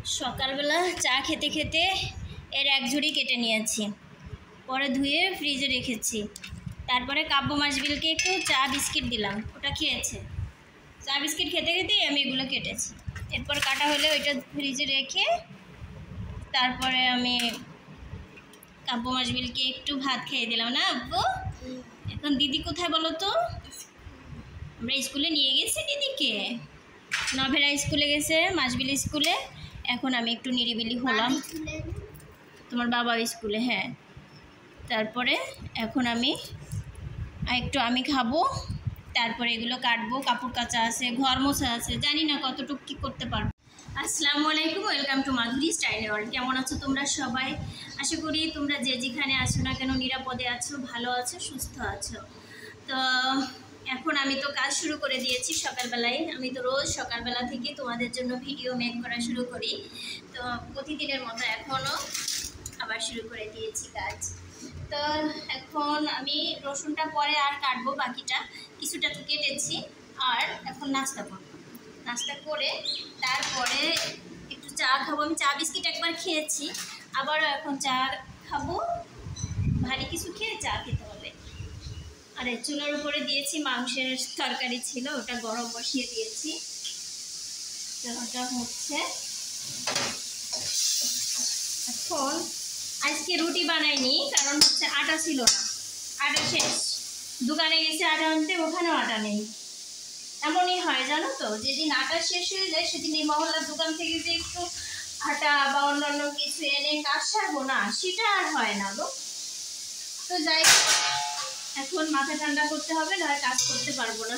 সকালবেলা চা খেতে খেতে এর এক ঝুড়ি কেটে নিয়েছি, পরে ধুয়ে ফ্রিজে রেখেছি। তারপরে কাব্য মাসবিলকে একটু চা বিস্কিট দিলাম, ওটা খেয়েছে। চা বিস্কিট খেতে খেতেই আমি এগুলো কেটেছি। এরপর কাটা হলে ওইটা ফ্রিজে রেখে তারপরে আমি কাব্য মাসবিলকে একটু ভাত খেয়ে দিলাম। না আব্বু, এখন দিদি কোথায় বলো তো? আমরা স্কুলে নিয়ে গেছি দিদিকে। নভেরা স্কুলে গেছে, মাসবিল স্কুলে। এখন আমি একটু নিরিবিলি হলাম। তোমার বাবা স্কুলে? হ্যাঁ। তারপরে এখন আমি খাবো, তারপরে এগুলো কাটবো। কাপড় কাচা আছে, ঘর মোছা আছে, জানি না কতটুকু কী করতে পারবো। আসসালামু আলাইকুম, welcome to Madhuri style world. কেমন আছো তোমরা সবাই? আশা করি তোমরা যে যেখানে আছো না কেন নিরাপদে আছো, ভালো আছো, সুস্থ আছো। তো এখন আমি তো কাজ শুরু করে দিয়েছি সকালবেলায়। আমি তো রোজ সকালবেলা থেকে তোমাদের জন্য ভিডিও মেক করা শুরু করি। তো প্রতিদিনের মতো এখনও আবার শুরু করে দিয়েছি কাজ। তো এখন আমি রসুনটা পরে আর কাটবো, বাকিটা কিছুটা তো কেটেছি। আর এখন নাস্তা করবো, নাস্তা করে তারপরে একটু চা খাবো। আমি চা বিস্কিট একবার খেয়েছি, আবারও এখন চা খাবো। ভারী কিছু খেয়ে চা খেতে হবে। আর চুলার উপরে দিয়েছি, মাংসের তরকারি ছিল, ওটা গরম বসিয়ে দিয়েছি। তো ওটা হচ্ছে। এখন আজকে রুটি বানাইনি, কারণ হচ্ছে আটা ছিল না, আটা শেষ। দোকানে গেছে আটা আনতে, ওখানেও আটা নেই। এমনই হয় জানো তো, যেদিন আটা শেষ হয়ে যায় সেদিন এই মহল্লার দোকান থেকে যে একটু আটা বা অন্যান্য কিছু এনে কাজ সারবো না, সেটা আর হয় না গো। তো যাই, এখন মাথা ঠান্ডা করতে হবে, না কাজ করতে পারবো না,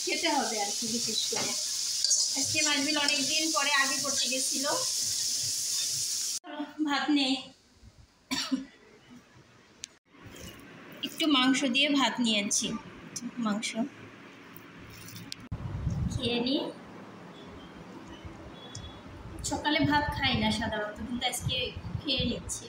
খেতে হবে আর কি। বিশেষ করে আজকে মাসবিল অনেকদিন পরে আগে করতে গেছিল। ভাত নেই, একটু মাংস দিয়ে ভাত নিয়েছি, মাংস খেয়ে নিই। সকালে ভাত খাই না সাধারণত, কিন্তু আজকে খেয়ে নিচ্ছি।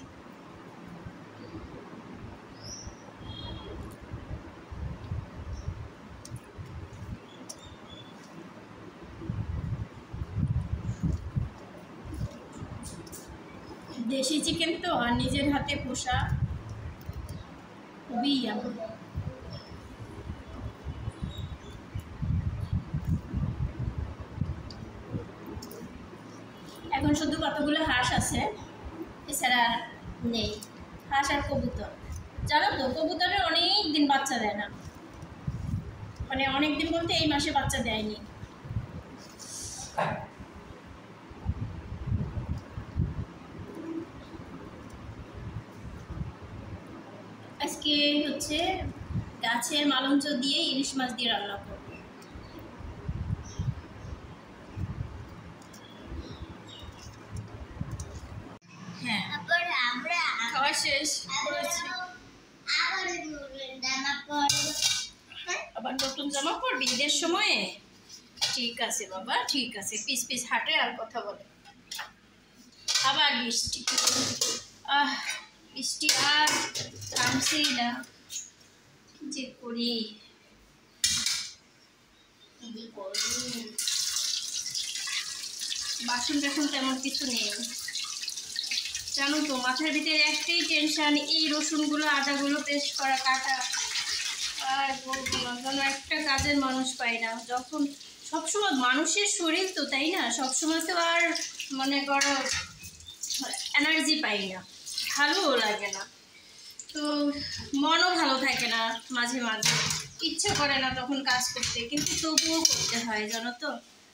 দেশি চিকেন তো, আর নিজের হাতে পোষা, খুবই এখন শুধু কতগুলো হাঁস আছে, এছাড়া নেই। হাঁস আর কবুতর, জানো তো কবুতরের অনেক দিন বাচ্চা দেয় না, মানে অনেক দিন বলতে এই মাসে বাচ্চা দেয়নি। আজকে হচ্ছে গাছের মালঞ্চ দিয়ে ইলিশ মাছ দিয়ে রান্না করব। হ্যাঁ, খাওয়া শেষ করেছি। আবার নতুন জামা পরবি ঈদের সময়ে? ঠিক আছে বাবা, ঠিক আছে। পিস পিস হাঁটে আর কথা বলে। আবার বৃষ্টি, বৃষ্টি আর থামছেই না। যে করি বাসন টাসন তেমন কিছু নেই, জানো তো। মাথার ভিতরে একটাই টেনশন, এই রসুনগুলো আদাগুলো পেস্ট করা, কাটা। আর বলবো না, যেন একটা কাজের মানুষ পাই না। যখন সবসময় মানুষের শরীর তো, তাই না, সবসময় তো আর মনে করো এনার্জি পাই না, ভালোও লাগে না, তো মনও ভালো থাকে না। মাঝে মাঝে ইচ্ছে করে না তখন কাজ করতে, কিন্তু তবুও করতে হয় জানো তো,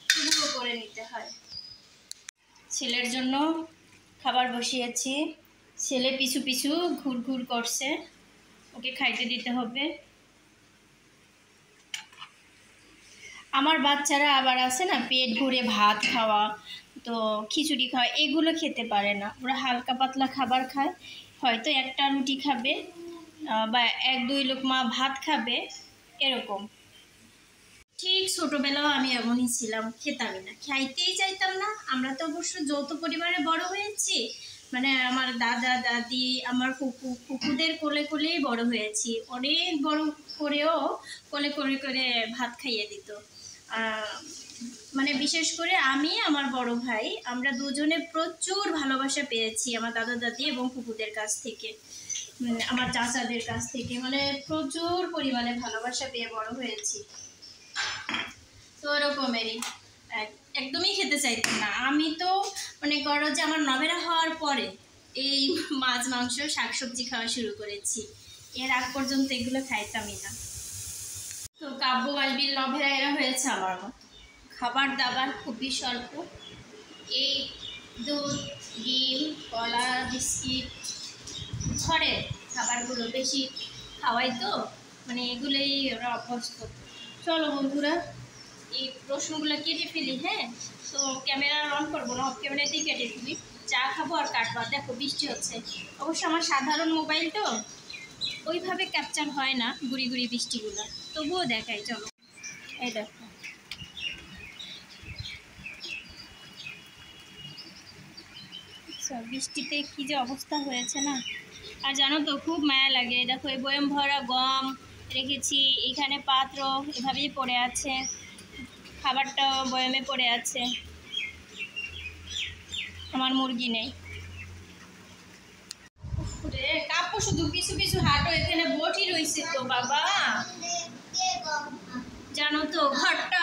তবুও করে নিতে হয়। ছেলের জন্য খাবার বসিয়েছি, ছেলে পিছু পিছু ঘুর করছে, ওকে খাইতে দিতে হবে। আমার বাচ্চারা আবার আছে না, পেট ভরে ভাত খাওয়া, তো খিচুড়ি খাওয়া, এগুলো খেতে পারে না। ওরা হালকা পাতলা খাবার খায়, হয়তো একটা রুটি খাবে বা 1-2 লোকমা ভাত খাবে, এরকম। ঠিক ছোটোবেলাও আমি এমনই ছিলাম, খেতামই না, খাইতেই চাইতাম না। আমরা তো অবশ্য যৌথ পরিবারে বড় হয়েছি, মানে আমার দাদা দাদি, আমার ফুপুদের কোলে কোলেই বড় হয়েছি। অনেক বড় করেও কোলে করে করে ভাত খাইয়ে দিত। মানে বিশেষ করে আমি আমার বড় ভাই আমরা দুজনে প্রচুর ভালোবাসা পেয়েছি আমার দাদা দাদি এবং ফুপুদের কাছ থেকে, আমার চাচাদের কাছ থেকে, মানে প্রচুর পরিমাণে ভালোবাসা পেয়ে বড় হয়েছি। তো ওরকমেরই একদমই খেতে চাইতাম না আমি। তো মানে করো যে আমার নবেরা হওয়ার পরে এই মাছ মাংস শাকসবজি খাওয়া শুরু করেছি, এর আগ পর্যন্ত এগুলো খাইতামই না। তো কাব্য মালবিল নভেরা এরা হয়েছে আমার মতো, খাবার দাবার খুবই স্বল্প, এই দুধ ডিম কলা বিস্কিট ঘরের খাবারগুলো বেশি খাওয়াই, তো মানে এগুলোই ওরা অভ্যস্ত। চলো বন্ধুরা এই প্রশ্নগুলো কেটে ফেলি। হ্যাঁ, তো ক্যামেরা অন করবো না, অফ ক্যামেরাতেই কেটে ফেলি। চা খাবো আর কাটবো। দেখো বৃষ্টি হচ্ছে, অবশ্য আমার সাধারণ মোবাইল তো ওইভাবে ক্যাপচার হয় না গুড়ি গুড়ি বৃষ্টিগুলো, তবুও দেখাই। চলো এই দেখো বৃষ্টিতে কি যে অবস্থা হয়েছে না। আর জানো তো খুব মায়া লাগে। দেখো এই বয়ম ভরা গম রেখেছি, এখানে পাত্র এভাবেই পড়ে আছে, খাবারটাও বয়মে পড়ে আছে, আমার মুরগি নেই। কাপড় শুধু পিছু পিছু হাঁটো, এখানে বটি রয়েছে তো বাবা। জানো তো ঘরটা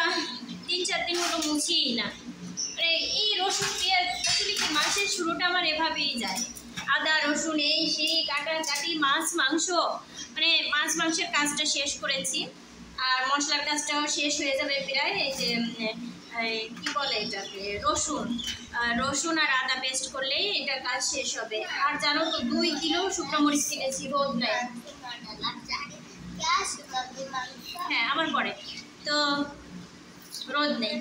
3-4 দিন হলো মুছিই না। এই রসুন পেঁয়াজ আসলে কি মাসের শুরুটা আমার এভাবেই যায়, আদা রসুন এই সেই কাটাকাটি, মাছ মাংস, মানে মাছ মাংসের কাজটা শেষ করেছি আর মশলার কাজটাও শেষ হয়ে যাবে প্রায়। এই যে কি বলে এটাকে, রসুন আর আদা পেস্ট করলেই এটা কাজ শেষ হবে। আর জানো তো 2 কিলো শুকনো মরিচ কিনেছি, রোদ নেই। হ্যাঁ আবার পরে তো রোদ নেই,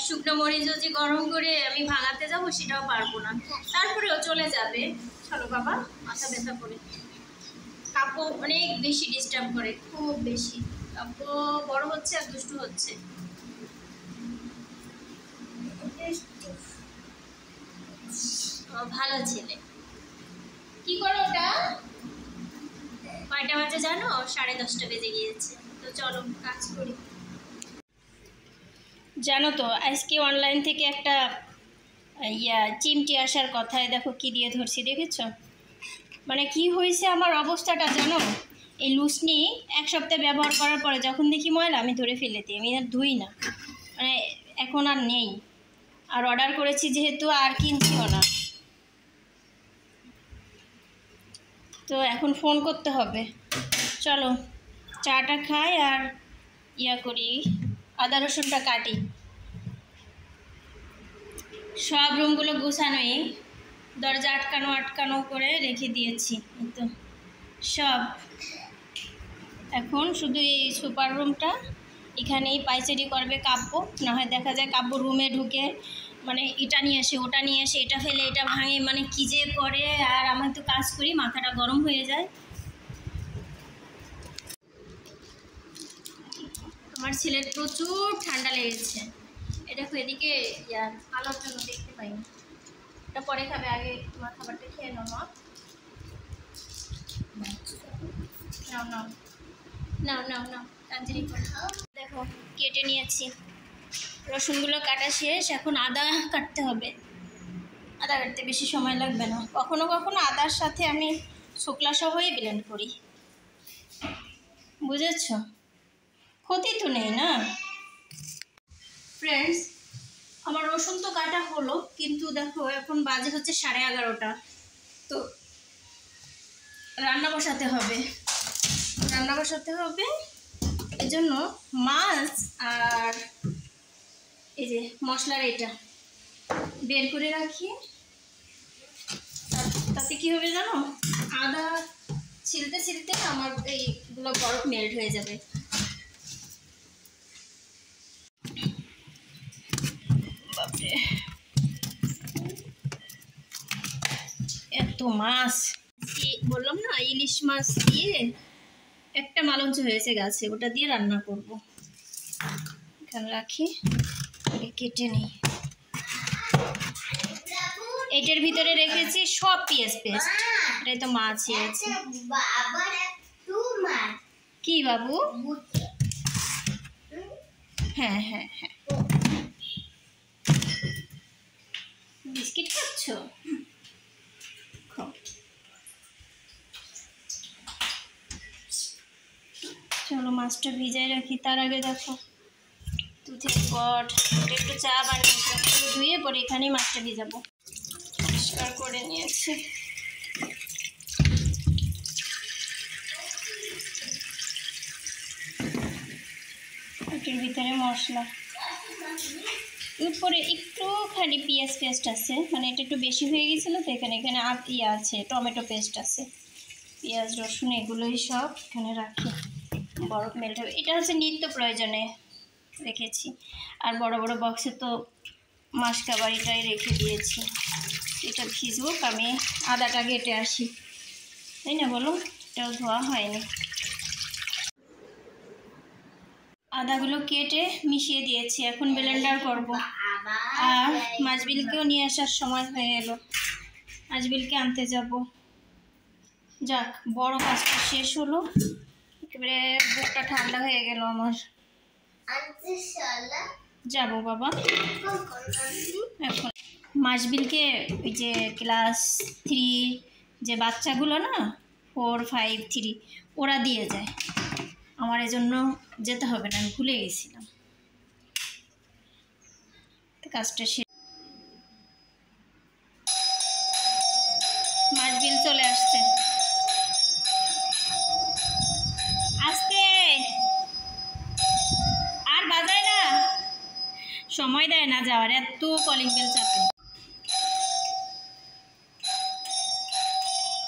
শুকনো মরিচও যে গরম করে আমি ভাঙাতে যাব সেটাও পারবো না, তারপরেও চলে যাবে। চলো বাবা, মাথা ব্যথা করে। কাপড় অনেক বেশি ডিস্টার্ব করে, খুব বেশি। কাপড় বড় হচ্ছে আর দুষ্টু হচ্ছে। ভালো ছেলে। কি করো ওটা? কয়টা বাজে জানো? 10:30 বেজে গিয়েছে। তো চলো কাজ করি। জানো তো আজকে অনলাইন থেকে একটা চিমটি আসার কথায় দেখো কি দিয়ে ধরছি, দেখেছো? মানে কি হয়েছে আমার অবস্থাটা জানো? এই লুসনি 1 সপ্তাহ ব্যবহার করার পরে যখন দেখি ময়লা আমি ধরে ফেলে দিই, আমি আর ধুই না, মানে এখন আর নেই। আর অর্ডার করেছি যেহেতু আর কিনছিও না, তো এখন ফোন করতে হবে। চলো চাটা খাই আর করি, আদা রসুনটা কাটি। সব রুমগুলো গুছানোই, দরজা আটকানো করে রেখে দিয়েছি তো সব। এখন শুধু এই সুপার রুমটা এখানেই পাইচারি করবে কাব্য, না হয় দেখা যায় কাব্য রুমে ঢুকে মানে এটা নিয়ে আসে ওটা নিয়ে আসে, এটা ফেলে এটা ভাঙে, মানে কী যে করে। আর আমার তো কাজ করি মাথাটা গরম হয়ে যায়। আমার ছেলের প্রচুর ঠান্ডা লেগেছে। এটা এদিকে আলোর জন্য দেখতে পাই না, এটা পরে খাবে, আগে তোমার খাবারটা খেয়ে নাও। নাও নাও নাও নাও নাও তাড়াতাড়ি দেখো কেটে নিয়েছি, রসুনগুলো কাটা শেষ। এখন আদা কাটতে হবে, আদা কাটতে বেশি সময় লাগবে না। কখনো কখনো আদার সাথে আমি শুকলা সহই ব্লেন্ড করি, বুঝেছ? ক্ষতি তো নেই না। ফ্রেন্ডস আমার রসুন তো কাটা হলো, কিন্তু দেখো এখন বাজে হচ্ছে 11:30। তো রান্না বসাতে হবে, এজন্য মাছ আর এই যে মশলার এটা বের করে রাখি। তাতে কি হবে জানো, আদা ছিলতে আমার এইগুলো বরফ মেল্ট হয়ে যাবে। বাপরে এত মাছ, বললাম না ইলিশ মাছ দিয়ে একটা মালঞ্চ হয়েছে গাছে, ওটা দিয়ে রান্না করব। এখানে রাখি, কেটে নিই। এটার ভিতরে রেখেছি সব পেঁয়াজ পেস্ট, এটাই তো মাছই আছে। কি বাবু? হ্যাঁ হ্যাঁ হ্যাঁ বিস্কিট খাচ্ছ? চলো মাছটা ভিজাই রাখি। তার আগে দেখো দুধের পট একটু চা বানিয়েছিলাম, ধুয়ে পরে এখানেই মাছটা ভিজাবো। পরিষ্কার করে নিয়েছি। এটার ভিতরে মশলা, উপরে একটুখানি পেঁয়াজ পেস্ট আছে, মানে এটা একটু বেশি হয়ে গেছিলো তো এখানে আছে টমেটো পেস্ট আছে, পেঁয়াজ রসুন এগুলোই সব এখানে রাখি, বরফ মেল্ট হবে। এটা হচ্ছে নিত্য প্রয়োজনে রেখেছি, আর বড় বড় বক্সে তো মাসকাবারিটাই রেখে দিয়েছি। এটা ভিজুক, আমি আদাটা কেটে আসি, তাই না বলো? এটাও ধোয়া হয়নি। আদাগুলো কেটে মিশিয়ে দিয়েছি, এখন ব্লেন্ডার করব। আর মাছবিলকেও নিয়ে আসার সময় হয়ে এলো, মাছবিলকে আনতে যাব। যাক, বড় কাজটা শেষ হলো, একেবারে বুকটা ঠান্ডা হয়ে গেল আমার। যাব বাবা। এখন মাছবিলকে ওই যে ক্লাস 3 যে বাচ্চাগুলো না, 4, 5, 3 ওরা দিয়ে যায়, আমার এজন্য যেতে হবে না, আমি ভুলে গেছিলাম। কাজটা শেষ, মাছবিল চলে আসছে। আসতে আর বাজায় না, সময় দেয় না যাওয়ার, এত কলিং বেল চাপে।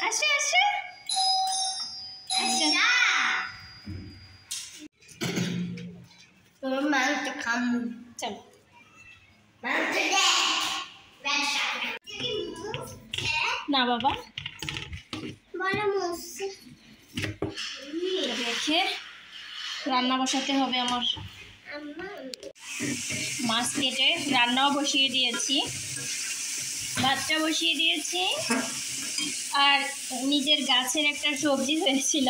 আসে আসে আসে। চলো না বাবা, রেখে রান্না বসাতে হবে আমার। মাছ কেটে রান্নাও বসিয়ে দিয়েছি, ভাতটা বসিয়ে দিয়েছি, আর নিজের গাছের একটা সবজি হয়েছিল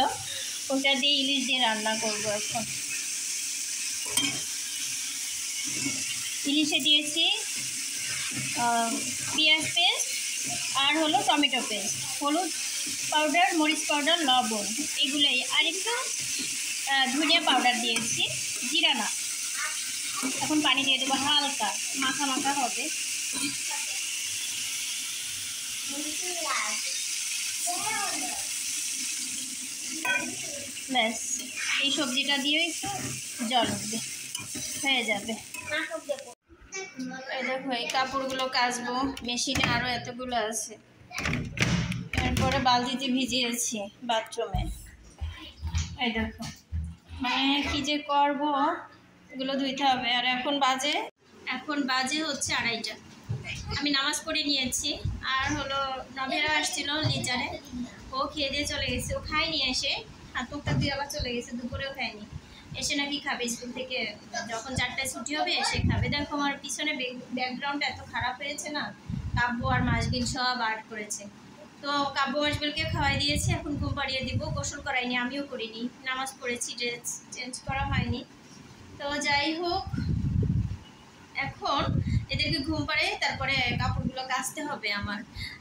ওটা দিয়ে ইলিশ দিয়ে রান্না করব। এখন ইলিশে দিয়েছি পেঁয়াজ পেস্ট আর হলো টমেটো পেস্ট, হলুদ পাউডার, মরিচ পাউডার, লবণ এগুলোই, আর একটু ধনিয়া পাউডার দিয়েছি, জিরা না। এখন পানি দিয়ে দেবো, হালকা মাখা মাখা হবে। ব্যাস, এই সবজিটা দিয়ে একটু জল উঠবে, হয়ে যাবে। এই দেখো, এই কাপড়গুলো কাচবো, মেশিনে আরও এতগুলো আছে, এরপরে বালতিতে ভিজিয়েছি বাথরুমে। এই দেখো, মানে কি যে করব, এগুলো ধুইতে হবে। আর এখন বাজে হচ্ছে 2:30। আমি নামাজ পড়ে নিয়েছি, আর হলো নভেরা আসছিল লিজারে, ও খেয়ে দিয়ে চলে গেছে। ও খায়নি, এসে হাত মুখটা দিয়ে আবার চলে গেছে, দুপুরেও খায়নি। এসে নাকি খাবে স্কুল থেকে, যখন 4টায় ছুটি হবে এসে খাবে। দেখো আমার পিছনে ব্যাকগ্রাউন্ডটা এত খারাপ হয়েছে না, কাব্য আর মাছবিল সব আর্ট করেছে। তো কাব্য মাছবিলকে খাওয়াই দিয়েছি, এখন ঘুম পাড়িয়ে দিব। গোসল করাইনি, আমিও করিনি, নামাজ পড়েছি, ড্রেস চেঞ্জ করা হয়নি। তো যাই হোক, এখন এদেরকে ঘুম পাড়িয়ে তারপরে কাপড়গুলো কাচতে হবে আমার।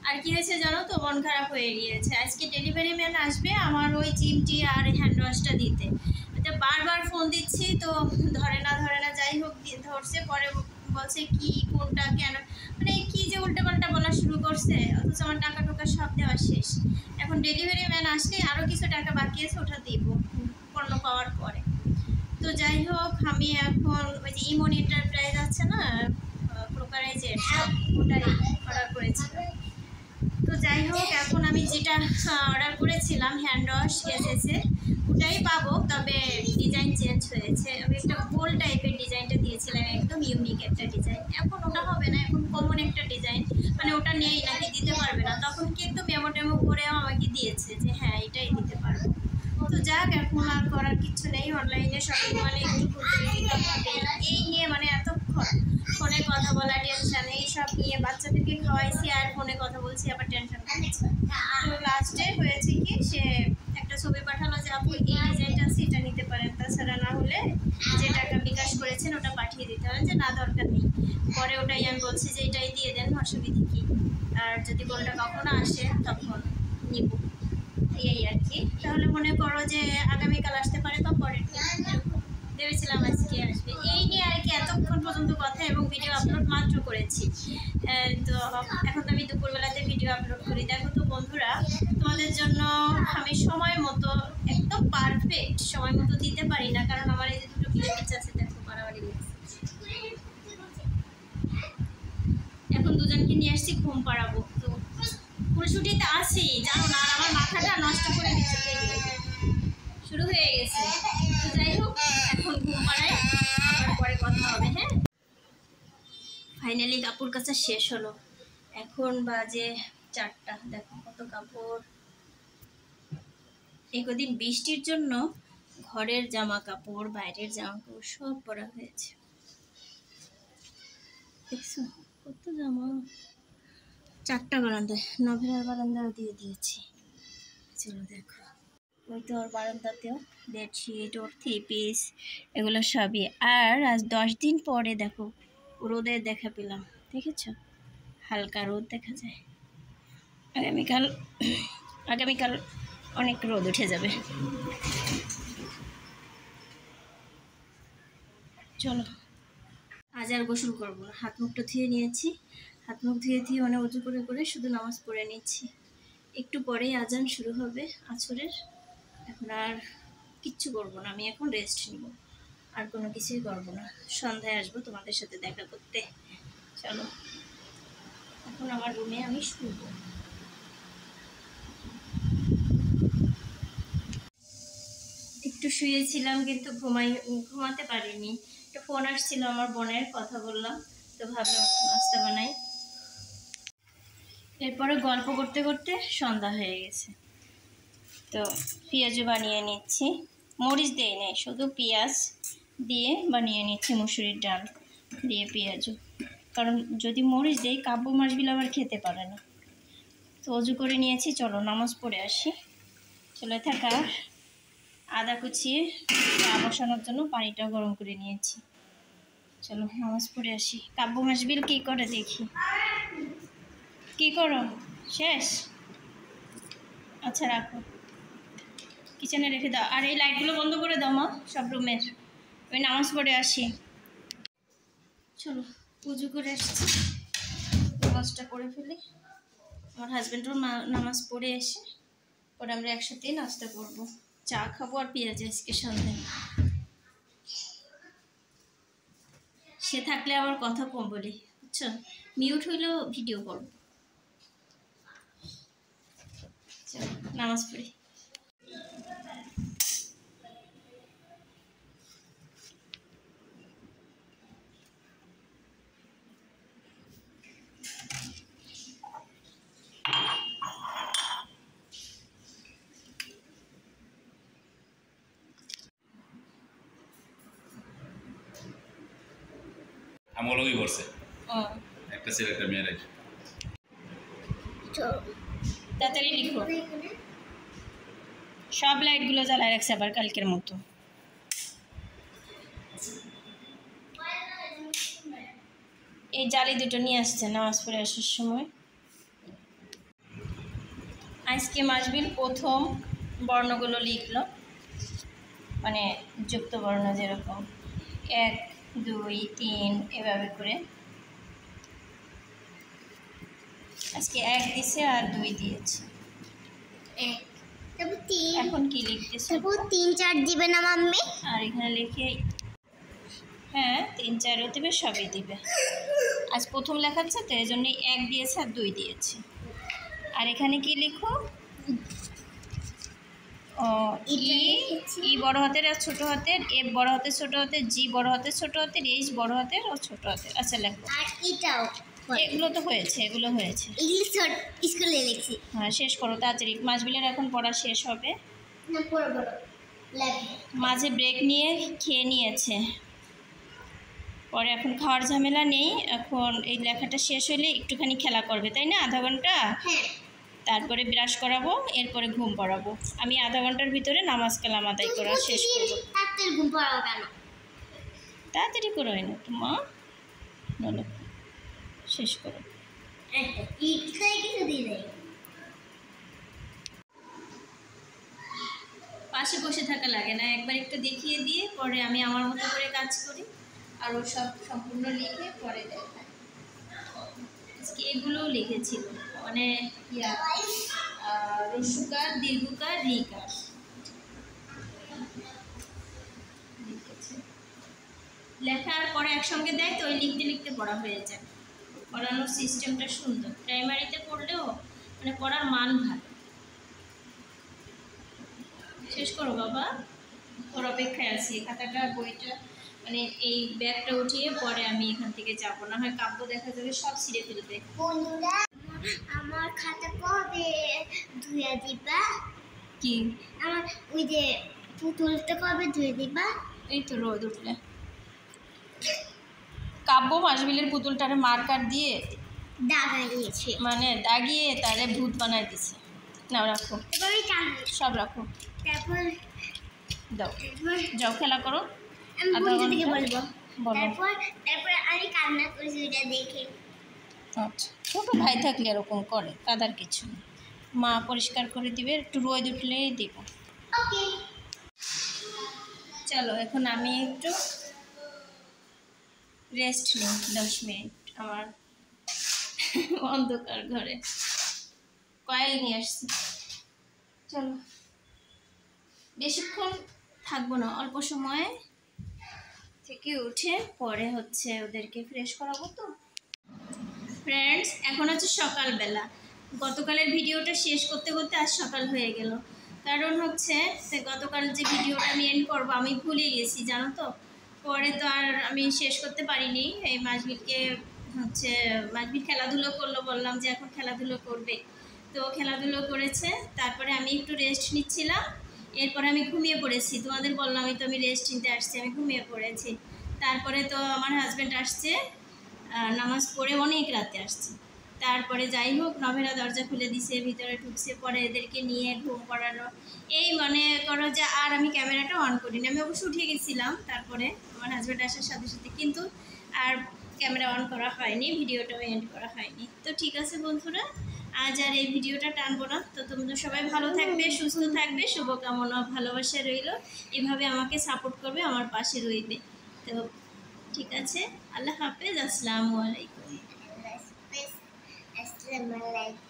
আর কি হয়েছে জানো তো, মন খারাপ হয়ে গিয়েছে। আজকে ডেলিভারি ম্যান আসবে আমার ওই চিমটি আর হ্যান্ড ওয়াশটা দিতে, তো বারবার ফোন দিচ্ছি তো ধরে না। যাই হোক ধরছে, পরে বলছে কি কোনটা কেন, মানে কি যে উল্টাপাল্টা বলা শুরু করছে, অথচ আমার টাকা টোকা সব দেওয়া শেষ। এখন ডেলিভারি ম্যান আসলে আরও কিছু টাকা বাকি আছে, ওটা দিব পণ্য পাওয়ার পরে। তো যাই হোক, আমি এখন ওই যে ইমন এন্টারপ্রাইজ আছে না, ব্রোকারেজের, ওটাই অর্ডার করেছিলাম। তো যাই হোক, এখন আমি যেটা অর্ডার করেছিলাম হ্যান্ড ওয়াশ এসেছে, ওটাই পাবো, তবে ডিজাইন চেঞ্জ হয়েছে। আমি একটা গোল টাইপের ডিজাইনটা দিয়েছিলাম, একদম ইউনিক একটা ডিজাইন। এখন ওটা হবে না, এখন কমন একটা ডিজাইন, মানে ওটা নেই নাকি দিতে পারবে না। তখন কিন্তু মেমো করেও আমাকে দিয়েছে যে হ্যাঁ এটাই দিতে পারবো। তো যাক, এখন আর করার কিছু নেই, অনলাইনে শপিং মানে একটু প্রতিযোগিতা হবে। এই নিয়ে মানে এতক্ষণ ফোনে কথা বলা, টেনশন, এইসব নিয়ে বাচ্চাদেরকে খাওয়াইছি আর ফোনে কথা বলছি, আবার টেনশন করছি। তো লাস্টে হয়েছে কি, সে একটা ছবি পাঠালো যে আপু এই ডিজাইনটা আছে, এটা নিতে পারেন, তাছাড়া না হলে যে টাকা বিকাশ করেছেন ওটা পাঠিয়ে দিতে হবে। যে না দরকার নেই, পরে ওটাই আমি বলছি যে এটাই দিয়ে দেন, অসুবিধা আর যদি কোনটা কখনো আসে তখন নিব, এই আর কি। তাহলে মনে করো যে আগামীকাল আসতে পারে বা পরের দিন, ভেবেছিলাম আজকে আসবে। এই নিয়ে আর কি এতক্ষণ পর্যন্ত কথা এবং ভিডিও আপলোড মাত্র করেছি। তো এখন তো আমি দুপুরবেলাতে ভিডিও আপলোড করি। দেখো তো বন্ধুরা, তোমাদের জন্য আমি সময় মতো একদম পারফেক্ট সময় মতো দিতে পারি না, কারণ আমার এই যে দুটো পিস আছে, দেখো বাড়াবাড়ি লাগছে। এখন দুজনকে নিয়ে আসছি ঘুম পাড়াবো, তো ফুলছুটিতে আসি জানো না, আর আমার মাথাটা নষ্ট করে দিচ্ছে, শুরু হয়ে গেছে। তো যাই হোক, এখন ঘুম পাড়ায়, আবার পরে কথা হবে। হ্যাঁ, ফাইনালি কাপড় কাচা শেষ হলো, এখন বাজে 4টা। দেখো কত কাপড়। এই কদিন বৃষ্টির জন্য ঘরের জামা কাপড়, বাইরের জামা কাপড় সব পরা হয়েছে। দেখছো কত জামা। 4টা বারান্দায়, নভেরার বারান্দাও দিয়ে দিয়েছি। চলো দেখো, ওই তো ওর বারান্দাতেও বেডশিট, ওর 3 পিস, এগুলো সবই। আর আজ 10 দিন পরে দেখো রোদের দেখা পেলাম, দেখেছ? হালকা রোদ দেখা যায়। আগামীকাল অনেক রোদ উঠে যাবে। চলো, আজ আর গোসল করবো না, হাত মুখটা ধুয়ে নিয়েছি। হাত মুখ ধুয়ে মানে উজু করে করে শুধু নামাজ পড়ে নিচ্ছি। একটু পরেই আজান শুরু হবে আসরের। এখন আর কিচ্ছু করবো না, আমি এখন রেস্ট নিব, আর কোনো কিছুই করবো না। সন্ধ্যায় আসবো তোমাদের সাথে দেখা করতে। চলো, এখন আমার রুমে আমি শুবো। একটু শুয়েছিলাম কিন্তু ঘুমাতে পারিনি। একটা ফোন আসছিল আমার বোনের, কথা বললাম, তো ভাবলাম নাস্তা বানাই। এরপরে গল্প করতে করতে সন্ধ্যা হয়ে গেছে। তো পেঁয়াজও বানিয়ে নিচ্ছি, মরিচ দিয়ে নেই, শুধু পেঁয়াজ দিয়ে বানিয়ে নিচ্ছি, মুসুরির ডাল দিয়ে পেঁয়াজও। কারণ যদি মরিচ দেই কাব্য মাছগুলো আবার খেতে পারে না। তো অজু করে নিয়েছি, চলো নামাজ পড়ে আসি। চলে থাকা আদা কুচিয়ে চা বসানোর জন্য পানিটা গরম করে নিয়েছি। চলো নামাজ পড়ে আসি। কাব্য মাছবিল কী করে দেখি। কি করো? শেষ? আচ্ছা রাখো, কিচেনে রেখে দাও। আর এই লাইটগুলো বন্ধ করে দাও মা, সব রুমের। আমি নামাজ পড়ে আসি। চলো পুজো করে আসছি, নামাজটা করে ফেলি। আমার হাজব্যান্ডও নামাজ পড়ে এসে পরে আমরা একসাথেই নাস্তা করবো, চা খাবো আর পেঁয়াজ আজকে সন্ধ্যায়। সে থাকলে আবার কথা কম বলি, বুঝছো? মিউট হইলেও ভিডিও করবো। চলো নামাজ পড়ি। আমলই করছে একটা ছেলে একটা মেয়ে রাখি। তাড়াতাড়ি লিখো। সব লাইটগুলো জ্বালায় রাখছে আবার কালকের মতো। এই জালি দুটো নিয়ে আসছে নামাজ পড়ে আসার সময়। আজকে মাসবিল প্রথম বর্ণগুলো লিখলো, মানে যুক্ত বর্ণ যেরকম 1 2 3 এভাবে করে। আজকে 1 দিয়েছে আর 2 দিয়েছে। এখন কি লিখতেছে? 3 4 দিবে না মাম্মি? আর এখানে লিখে, হ্যাঁ 3 4ও দিবে, সবই দিবে। আজ প্রথম লেখাচ্ছে তো এই জন্যই 1 দিয়েছে আর 2 দিয়েছে। আর এখানে কি লিখো? ই বড় হাতের আর ছোট হাতের, এফ বড় হাতের ছোট হাতের, জি বড় হাতের ছোট হাতের, এইচ বড় হাতের ও ছোট হাতের। আচ্ছা লেখো। আর এটাও এগুলো তো হয়েছে, এগুলো হয়েছে। ইংলিশ স্কুলে লিখছি। হ্যাঁ শেষ করো তাড়াতাড়ি, মাসবিলের এখন পড়া শেষ হবে। না পড়ব না, লাগবে। মাঝে ব্রেক নিয়ে খেয়ে নিয়েছে, পরে এখন খাওয়ার ঝামেলা নেই। এখন এই লেখাটা শেষ হলে একটুখানি খেলা করবে, তাই না? আধা ঘন্টা, হ্যাঁ। তারপরে ব্রাশ করাবো, এরপরে ঘুম পড়াবো। আমি আধা ঘন্টার ভিতরে নামাজ কালাম আদায় করা শেষ করবো। তাড়াতাড়ি ঘুম পাড়াও কেন? তাড়াতাড়ি করো না তো মা, বলো শেষ করো। ইট খাই কিছু দিলে পাশে বসে থাকা লাগে না, একবার একটু দেখিয়ে দিয়ে পরে আমি আমার মতো করে কাজ করি আর ও সব সম্পূর্ণ লিখে পরে দেখায়। আজকে এগুলোও লিখেছিল, মানে রস্যকার, দীর্ঘকার, রিকার লিখেছে। লেখার পরে একসঙ্গে দেয় তো ওই লিখতে লিখতে পড়া হয়ে যায়। পড়ানোর সিস্টেমটা সুন্দর, প্রাইমারিতে পড়লেও মানে পড়ার মান ভালো। শেষ করো বাবা, ওর অপেক্ষায় আছি। খাতাটা বইটা মানে এই ব্যাগটা উঠিয়ে পরে আমি এখান থেকে যাবো, না হয় কাব্য দেখা যাবে সব ছিঁড়ে ফেলবে। বন্ধুরা আমার খাতা কবে ধুয়ে দিবা? কি আমার ওই যে পুতুলটা কবে ধুয়ে দিবা? এই তো রোদ উঠলে। কাব্য মাসবিলের পুতুলটারে মার্কার দিয়ে দাগাইয়েছে। মানে দাগিয়ে তারে ভূত বানাই দিছে। নাও রাখো, এবার আমি সব রাখো, তারপর দাও, যাও খেলা করো। আমি আধা বন্ধুদেরকে ঘন্টা। বলবো। বলো। তারপর আমি কান্না করেছি ওইটা দেখে। আচ্ছা, ছোটো ভাই থাকলে এরকম করে, কাদার কিছু নেই। মা পরিষ্কার করে দিবে, একটু রোদ উঠলেই দিব। ওকে চলো এখন আমি একটু রেস্ট নিই 10 মিনিট আমার অন্ধকার ঘরে। কয়েল নিয়ে আসছি, চলো। বেশিক্ষণ থাকবো না, অল্প সময় থেকে উঠে পরে হচ্ছে ওদেরকে ফ্রেশ করাবো। তো ফ্রেন্ডস, এখন হচ্ছে সকালবেলা। গতকালের ভিডিওটা শেষ করতে করতে আজ সকাল হয়ে গেল। কারণ হচ্ছে গতকাল যে ভিডিওটা আমি এন্ড করবো আমি ভুলে গেছি, জানো তো। পরে তো আর আমি শেষ করতে পারিনি। এই মাসবিলকে হচ্ছে মাসবিল খেলাধুলো করলো, বললাম যে এখন খেলাধুলো করবে, তো খেলাধুলো করেছে। তারপরে আমি একটু রেস্ট নিচ্ছিলাম, এরপরে আমি ঘুমিয়ে পড়েছি। তোমাদের বললামই তো আমি রেস্ট নিতে আসছি, আমি ঘুমিয়ে পড়েছি। তারপরে তো আমার হাজব্যান্ড আসছে, নামাজ পড়ে অনেক রাতে আসছে। তারপরে যাই হোক নভেরা দরজা খুলে দিছে, ভিতরে ঢুকছে, পরে এদেরকে নিয়ে ঘুম পড়ানো, এই মনে করো যে আর আমি ক্যামেরাটা অন করিনি। আমি অবশ্য উঠে গেছিলাম তারপরে আমার হাজব্যান্ড আসার সাথে সাথে, কিন্তু আর ক্যামেরা অন করা হয়নি, ভিডিওটাও এন্ড করা হয়নি। তো ঠিক আছে বন্ধুরা, আজ আর এই ভিডিওটা টানবো না। তো তোমরা সবাই ভালো থাকবে, সুস্থ থাকবে, শুভকামনা, ভালোবাসা রইলো। এভাবে আমাকে সাপোর্ট করবে, আমার পাশে রইবে। তো ঠিক আছে, আল্লাহ হাফেজ, আসসালামু আলাইকুম। আসসালামু আলাইকুম।